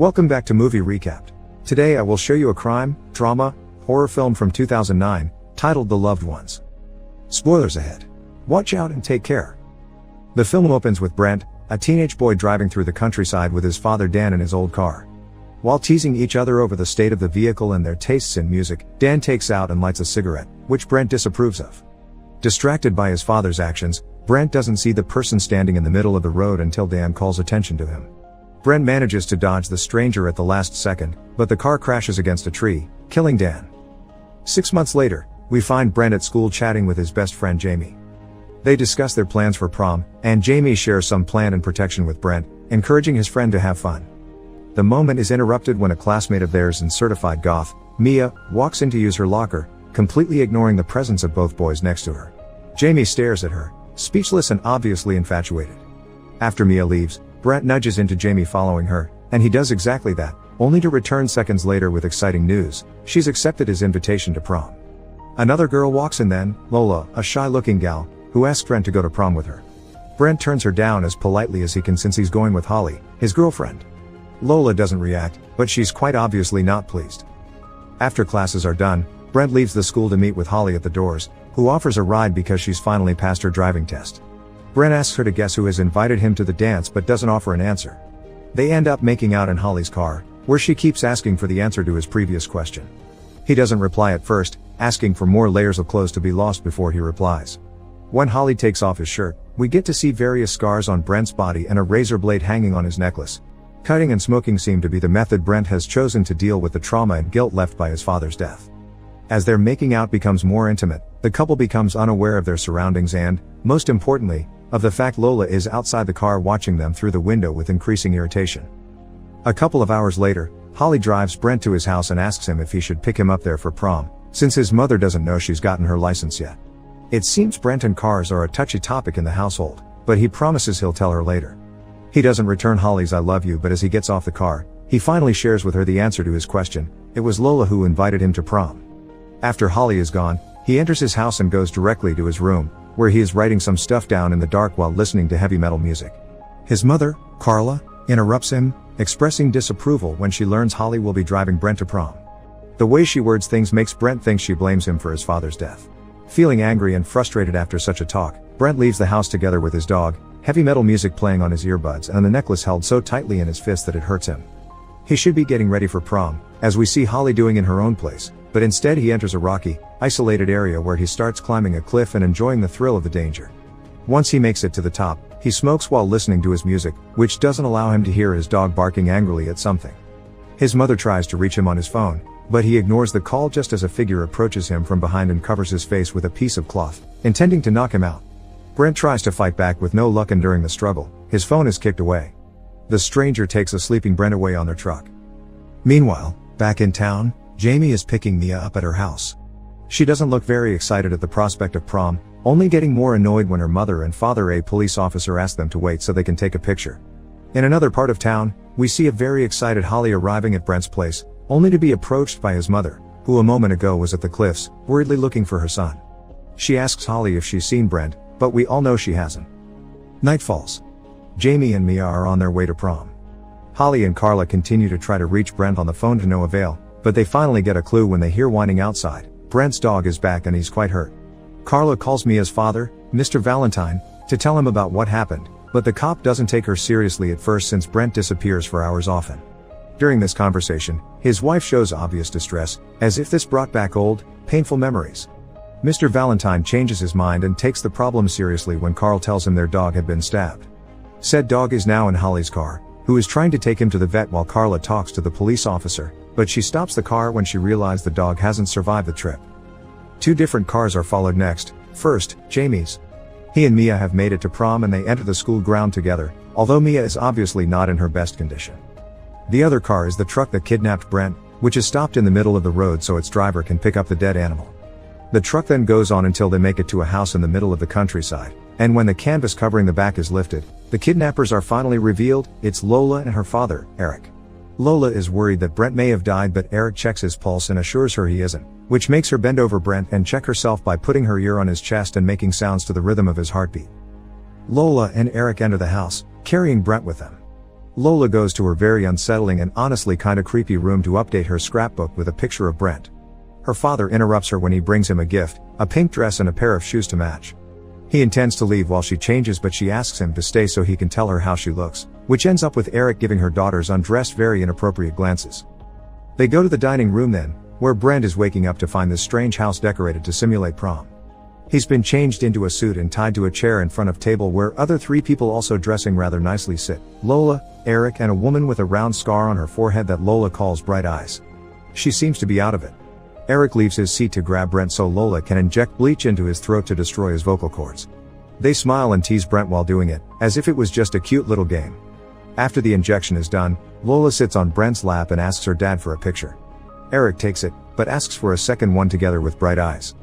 Welcome back to Movie Recapped. Today I will show you a crime, drama, horror film from 2009, titled The Loved Ones. Spoilers ahead. Watch out and take care. The film opens with Brent, a teenage boy driving through the countryside with his father Dan in his old car. While teasing each other over the state of the vehicle and their tastes in music, Dan takes out and lights a cigarette, which Brent disapproves of. Distracted by his father's actions, Brent doesn't see the person standing in the middle of the road until Dan calls attention to him. Brent manages to dodge the stranger at the last second, but the car crashes against a tree, killing Dan. 6 months later, we find Brent at school chatting with his best friend Jamie. They discuss their plans for prom, and Jamie shares some plan and protection with Brent, encouraging his friend to have fun. The moment is interrupted when a classmate of theirs and certified goth, Mia, walks in to use her locker, completely ignoring the presence of both boys next to her. Jamie stares at her, speechless and obviously infatuated. After Mia leaves, Brent nudges into Jamie following her, and he does exactly that, only to return seconds later with exciting news: she's accepted his invitation to prom. Another girl walks in then, Lola, a shy-looking gal, who asks Brent to go to prom with her. Brent turns her down as politely as he can since he's going with Holly, his girlfriend. Lola doesn't react, but she's quite obviously not pleased. After classes are done, Brent leaves the school to meet with Holly at the doors, who offers a ride because she's finally passed her driving test. Brent asks her to guess who has invited him to the dance but doesn't offer an answer. They end up making out in Holly's car, where she keeps asking for the answer to his previous question. He doesn't reply at first, asking for more layers of clothes to be lost before he replies. When Holly takes off his shirt, we get to see various scars on Brent's body and a razor blade hanging on his necklace. Cutting and smoking seem to be the method Brent has chosen to deal with the trauma and guilt left by his father's death. As their making out becomes more intimate, the couple becomes unaware of their surroundings and, most importantly, of the fact Lola is outside the car watching them through the window with increasing irritation. A couple of hours later, Holly drives Brent to his house and asks him if he should pick him up there for prom, since his mother doesn't know she's gotten her license yet. It seems Brent and cars are a touchy topic in the household, but he promises he'll tell her later. He doesn't return Holly's "I love you," but as he gets off the car, he finally shares with her the answer to his question: it was Lola who invited him to prom. After Holly is gone, he enters his house and goes directly to his room, where he is writing some stuff down in the dark while listening to heavy metal music. His mother, Carla, interrupts him, expressing disapproval when she learns Holly will be driving Brent to prom. The way she words things makes Brent think she blames him for his father's death. Feeling angry and frustrated after such a talk, Brent leaves the house together with his dog, heavy metal music playing on his earbuds and the necklace held so tightly in his fist that it hurts him. He should be getting ready for prom, as we see Holly doing in her own place, but instead he enters a rocky, isolated area where he starts climbing a cliff and enjoying the thrill of the danger. Once he makes it to the top, he smokes while listening to his music, which doesn't allow him to hear his dog barking angrily at something. His mother tries to reach him on his phone, but he ignores the call just as a figure approaches him from behind and covers his face with a piece of cloth, intending to knock him out. Brent tries to fight back with no luck, and during the struggle, his phone is kicked away. The stranger takes a sleeping Brent away on their truck. Meanwhile, back in town, Jamie is picking Mia up at her house. She doesn't look very excited at the prospect of prom, only getting more annoyed when her mother and father, a police officer, ask them to wait so they can take a picture. In another part of town, we see a very excited Holly arriving at Brent's place, only to be approached by his mother, who a moment ago was at the cliffs, worriedly looking for her son. She asks Holly if she's seen Brent, but we all know she hasn't. Night falls. Jamie and Mia are on their way to prom. Holly and Carla continue to try to reach Brent on the phone to no avail, but they finally get a clue when they hear whining outside. Brent's dog is back and he's quite hurt. Carla calls Mia's father, Mr. Valentine, to tell him about what happened, but the cop doesn't take her seriously at first since Brent disappears for hours often. During this conversation, his wife shows obvious distress, as if this brought back old, painful memories. Mr. Valentine changes his mind and takes the problem seriously when Carl tells him their dog had been stabbed. Said dog is now in Holly's car, who is trying to take him to the vet while Carla talks to the police officer, but she stops the car when she realizes the dog hasn't survived the trip. 2 different cars are followed next. First, Jamie's. He and Mia have made it to prom and they enter the school ground together, although Mia is obviously not in her best condition. The other car is the truck that kidnapped Brent, which is stopped in the middle of the road so its driver can pick up the dead animal. The truck then goes on until they make it to a house in the middle of the countryside, and when the canvas covering the back is lifted, the kidnappers are finally revealed. It's Lola and her father, Eric. Lola is worried that Brent may have died, but Eric checks his pulse and assures her he isn't, which makes her bend over Brent and check herself by putting her ear on his chest and making sounds to the rhythm of his heartbeat. Lola and Eric enter the house, carrying Brent with them. Lola goes to her very unsettling and honestly kinda creepy room to update her scrapbook with a picture of Brent. Her father interrupts her when he brings him a gift, a pink dress and a pair of shoes to match. He intends to leave while she changes, but she asks him to stay so he can tell her how she looks, which ends up with Eric giving her daughter's undressed very inappropriate glances. They go to the dining room then, where Brent is waking up to find this strange house decorated to simulate prom. He's been changed into a suit and tied to a chair in front of table where other 3 people also dressing rather nicely sit: Lola, Eric and a woman with a round scar on her forehead that Lola calls Bright Eyes. She seems to be out of it. Eric leaves his seat to grab Brent so Lola can inject bleach into his throat to destroy his vocal cords. They smile and tease Brent while doing it, as if it was just a cute little game. After the injection is done, Lola sits on Brent's lap and asks her dad for a picture. Eric takes it, but asks for a second one together with Bright Eyes.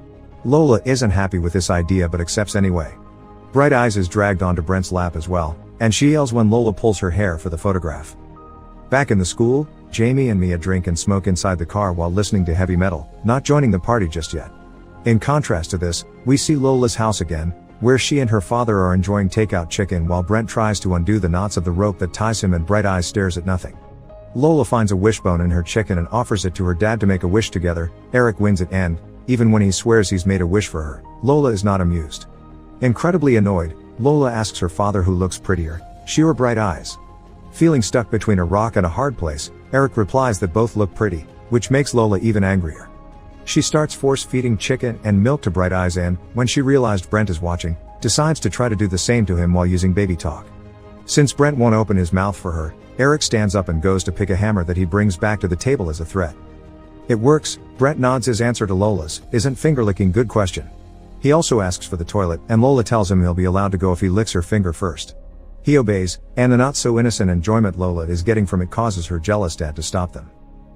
Lola isn't happy with this idea but accepts anyway. Bright Eyes is dragged onto Brent's lap as well, and she yells when Lola pulls her hair for the photograph. Back in the school, Jamie and Mia drink and smoke inside the car while listening to heavy metal, not joining the party just yet. In contrast to this, we see Lola's house again, where she and her father are enjoying takeout chicken while Brent tries to undo the knots of the rope that ties him and Bright Eyes stares at nothing. Lola finds a wishbone in her chicken and offers it to her dad to make a wish together. Eric wins it and, even when he swears he's made a wish for her, Lola is not amused. Incredibly annoyed, Lola asks her father who looks prettier, she or Bright Eyes. Feeling stuck between a rock and a hard place, Eric replies that both look pretty, which makes Lola even angrier. She starts force-feeding chicken and milk to Bright Eyes and, when she realized Brent is watching, decides to try to do the same to him while using baby talk. Since Brent won't open his mouth for her, Eric stands up and goes to pick a hammer that he brings back to the table as a threat. It works. Brent nods his answer to Lola's, "Isn't finger-licking good question?" He also asks for the toilet, and Lola tells him he'll be allowed to go if he licks her finger first. He obeys, and the not-so-innocent enjoyment Lola is getting from it causes her jealous dad to stop them.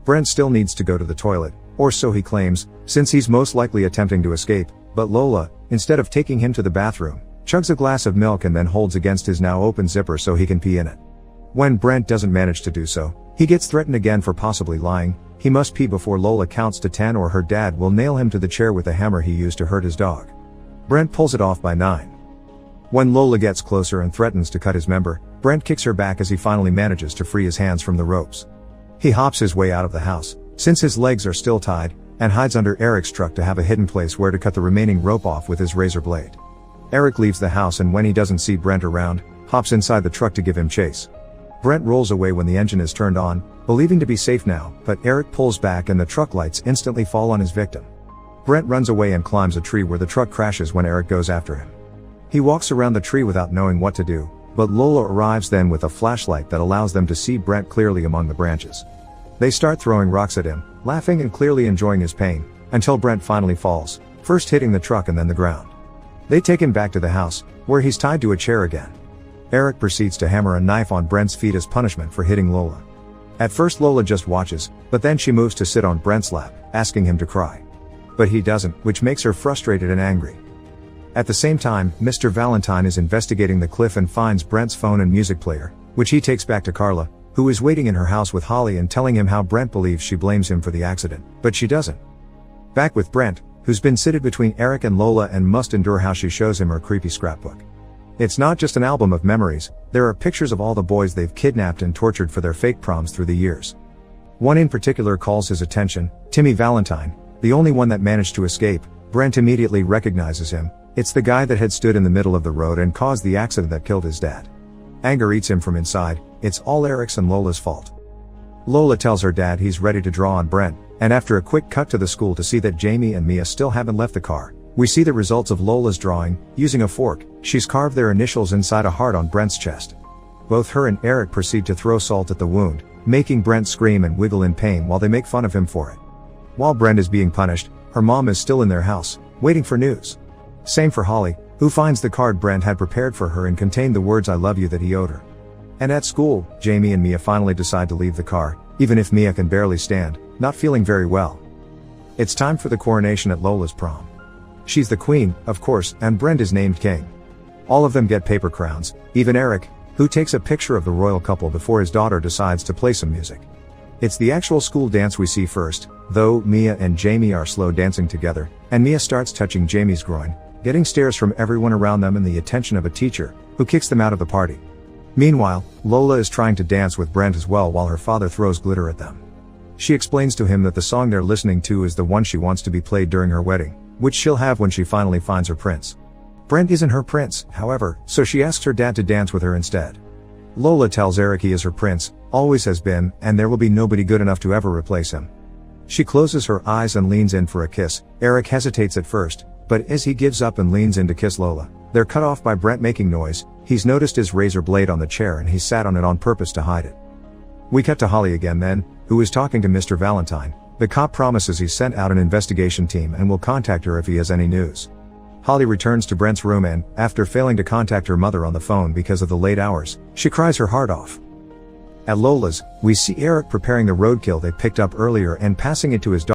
Brent still needs to go to the toilet, or so he claims, since he's most likely attempting to escape, but Lola, instead of taking him to the bathroom, chugs a glass of milk and then holds against his now open zipper so he can pee in it. When Brent doesn't manage to do so, he gets threatened again for possibly lying. He must pee before Lola counts to 10 or her dad will nail him to the chair with the hammer he used to hurt his dog. Brent pulls it off by 9. When Lola gets closer and threatens to cut his member, Brent kicks her back as he finally manages to free his hands from the ropes. He hops his way out of the house, since his legs are still tied, and hides under Eric's truck to have a hidden place where to cut the remaining rope off with his razor blade. Eric leaves the house and when he doesn't see Brent around, hops inside the truck to give him chase. Brent rolls away when the engine is turned on, believing to be safe now, but Eric pulls back and the truck lights instantly fall on his victim. Brent runs away and climbs a tree where the truck crashes when Eric goes after him. He walks around the tree without knowing what to do, but Lola arrives then with a flashlight that allows them to see Brent clearly among the branches. They start throwing rocks at him, laughing and clearly enjoying his pain, until Brent finally falls, first hitting the truck and then the ground. They take him back to the house, where he's tied to a chair again. Eric proceeds to hammer a knife on Brent's feet as punishment for hitting Lola. At first Lola just watches, but then she moves to sit on Brent's lap, asking him to cry. But he doesn't, which makes her frustrated and angry. At the same time, Mr. Valentine is investigating the cliff and finds Brent's phone and music player, which he takes back to Carla, who is waiting in her house with Holly and telling him how Brent believes she blames him for the accident, but she doesn't. Back with Brent, who's been seated between Eric and Lola and must endure how she shows him her creepy scrapbook. It's not just an album of memories, there are pictures of all the boys they've kidnapped and tortured for their fake proms through the years. One in particular calls his attention, Timmy Valentine, the only one that managed to escape. Brent immediately recognizes him. It's the guy that had stood in the middle of the road and caused the accident that killed his dad. Anger eats him from inside. It's all Eric's and Lola's fault. Lola tells her dad he's ready to draw on Brent, and after a quick cut to the school to see that Jamie and Mia still haven't left the car, we see the results of Lola's drawing. Using a fork, she's carved their initials inside a heart on Brent's chest. Both her and Eric proceed to throw salt at the wound, making Brent scream and wiggle in pain while they make fun of him for it. While Brent is being punished, her mom is still in their house, waiting for news. Same for Holly, who finds the card Brent had prepared for her and contained the words "I love you" that he owed her. And at school, Jamie and Mia finally decide to leave the car, even if Mia can barely stand, not feeling very well. It's time for the coronation at Lola's prom. She's the queen, of course, and Brent is named king. All of them get paper crowns, even Eric, who takes a picture of the royal couple before his daughter decides to play some music. It's the actual school dance we see first, though Mia and Jamie are slow dancing together, and Mia starts touching Jamie's groin, getting stares from everyone around them and the attention of a teacher, who kicks them out of the party. Meanwhile, Lola is trying to dance with Brent as well while her father throws glitter at them. She explains to him that the song they're listening to is the one she wants to be played during her wedding, which she'll have when she finally finds her prince. Brent isn't her prince, however, so she asks her dad to dance with her instead. Lola tells Eric he is her prince, always has been, and there will be nobody good enough to ever replace him. She closes her eyes and leans in for a kiss. Eric hesitates at first, but as he gives up and leans in to kiss Lola, they're cut off by Brent making noise. He's noticed his razor blade on the chair and he's sat on it on purpose to hide it. We cut to Holly again then, who is talking to Mr. Valentine. The cop promises he's sent out an investigation team and will contact her if he has any news. Holly returns to Brent's room and, after failing to contact her mother on the phone because of the late hours, she cries her heart off. At Lola's, we see Eric preparing the roadkill they picked up earlier and passing it to his daughter.